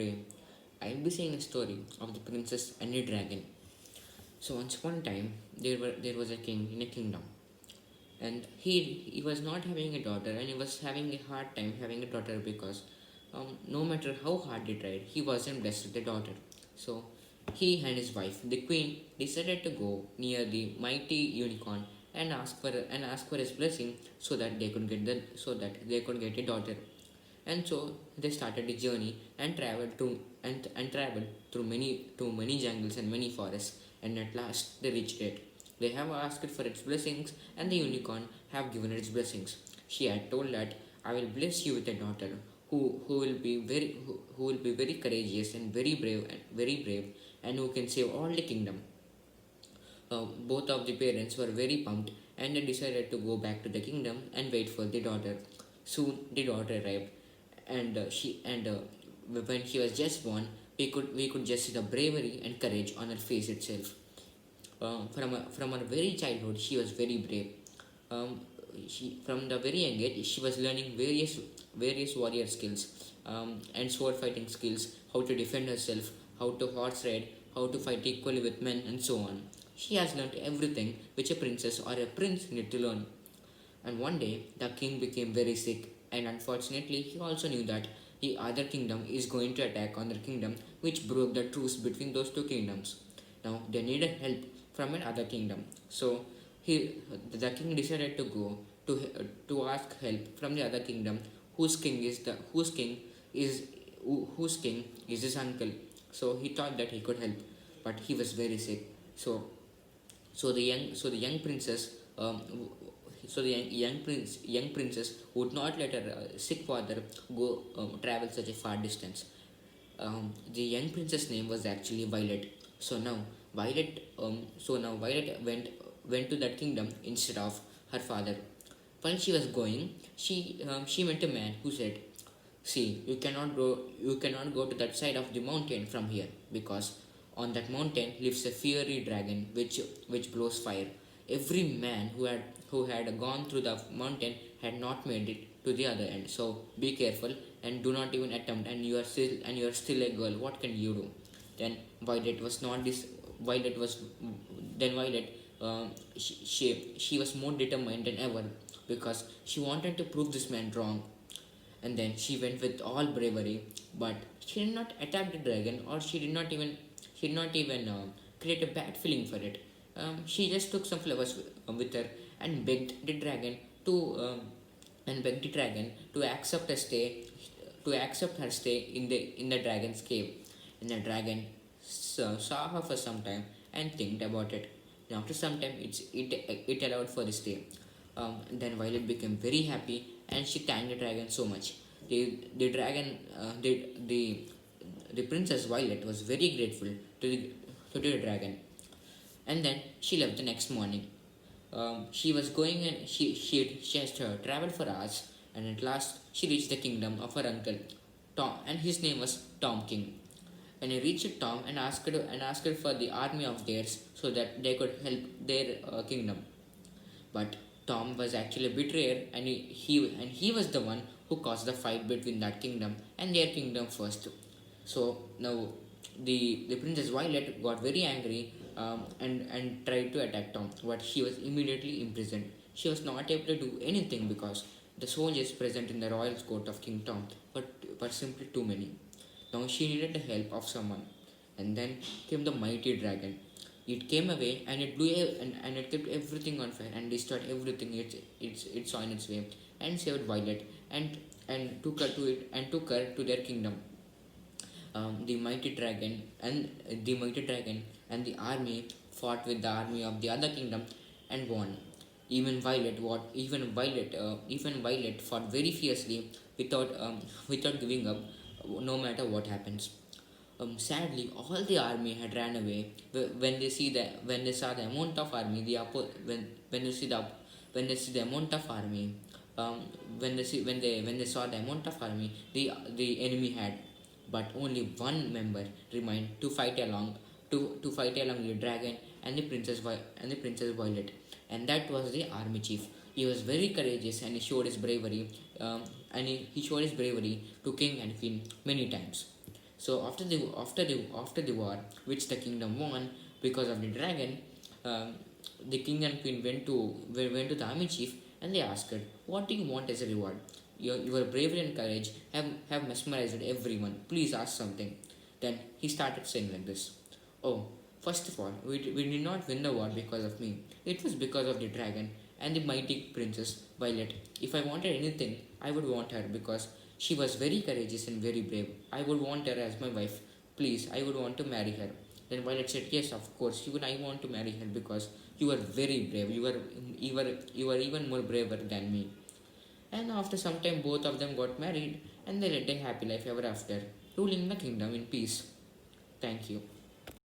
Today, I'll be saying a story of the princess and the dragon. So once upon a time, there was a king in a kingdom, and he was not having a daughter, and he was having a hard time having a daughter because no matter how hard he tried, he wasn't blessed with a daughter. So he and his wife, the queen, decided to go near the mighty unicorn and ask for his blessing so that they could get a daughter. And so they started a journey and traveled through many jungles and many forests, and at last they reached it. They have asked for its blessings, and the unicorn have given its blessings. She had told that I will bless you with a daughter who will be very courageous and very brave and who can save all the kingdom. Both of the parents were very pumped, and they decided to go back to the kingdom and wait for the daughter. Soon the daughter arrived, and when she was just born, we could just see the bravery and courage on her face itself. From her very childhood, she was very brave. From the very young age, she was learning various warrior skills and sword fighting skills, how to defend herself, how to horse ride, how to fight equally with men, and so on. She has learned everything which a princess or a prince need to learn. And one day, the king became very sick, and unfortunately, he also knew that the other kingdom is going to attack on their kingdom, which broke the truce between those two kingdoms. Now, they needed help from another kingdom, so the king decided to go to ask help from the other kingdom, is whose king is his uncle. So he thought that he could help, but he was very sick. So the young princess so the young princess would not let her sick father go travel such a far distance. The young princess name was actually Violet. So now Violet went to that kingdom instead of her father. While she was going, she met a man who said, "See, you cannot go to that side of the mountain from here, because on that mountain lives a fiery dragon which blows fire. Every man who had gone through the mountain had not made it to the other end. So be careful and do not even attempt. And you are still a girl. What can you do?" Then Violet was not this. Violet was then Violet. She was more determined than ever because she wanted to prove this man wrong. And then she went with all bravery, but she did not attack the dragon, or she did not even create a bad feeling for it. She just took some flowers with her and to um, begged the dragon to accept her stay in the dragon's cave. And the dragon saw her for some time and think about it. And after some time, it allowed for the stay. Then Violet became very happy, and she thanked the dragon so much. The dragon the princess Violet was very grateful to the dragon. And then she left the next morning. She was going, and she has traveled for hours, and at last she reached the kingdom of her uncle Tom, and his name was Tom King. And he reached Tom and asked for the army of theirs so that they could help their kingdom. But Tom was actually a betrayer, and he was the one who caused the fight between that kingdom and their kingdom first. So now the princess Violet got very angry, and tried to attack Tom, but she was immediately imprisoned. She was not able to do anything because the soldiers present in the royal court of King Tom were simply too many. Now she needed the help of someone, and then came the mighty dragon. It came away, and it and it kept everything on fire and destroyed everything it saw in its way, and saved Violet, and took her to their kingdom. The mighty dragon and the army fought with the army of the other kingdom and won. Even Violet fought very fiercely without giving up, no matter what happens. Sadly, all the army had ran away. When they saw the amount of army, when they see the amount of army, when they saw the amount of army the enemy had, but only one member remained to fight along the dragon and the princess Violet, and that was the army chief. He was very courageous, and he showed his bravery to king and queen many times. So after the war, which the kingdom won because of the dragon, um, the king and queen went to the army chief and they asked her, "What do you want as a reward? Your bravery and courage have mesmerized everyone. Please ask something." Then he started saying like this: "Oh, first of all, we did not win the war because of me. It was because of the dragon and the mighty princess Violet. If I wanted anything, I would want her because she was very courageous and very brave. I would want her as my wife. Please, I would want to marry her." Then Violet said, "Yes, of course, even I want to marry her because you are very brave. You are even more braver than me." And after some time, both of them got married and they led a happy life ever after, ruling the kingdom in peace. Thank you.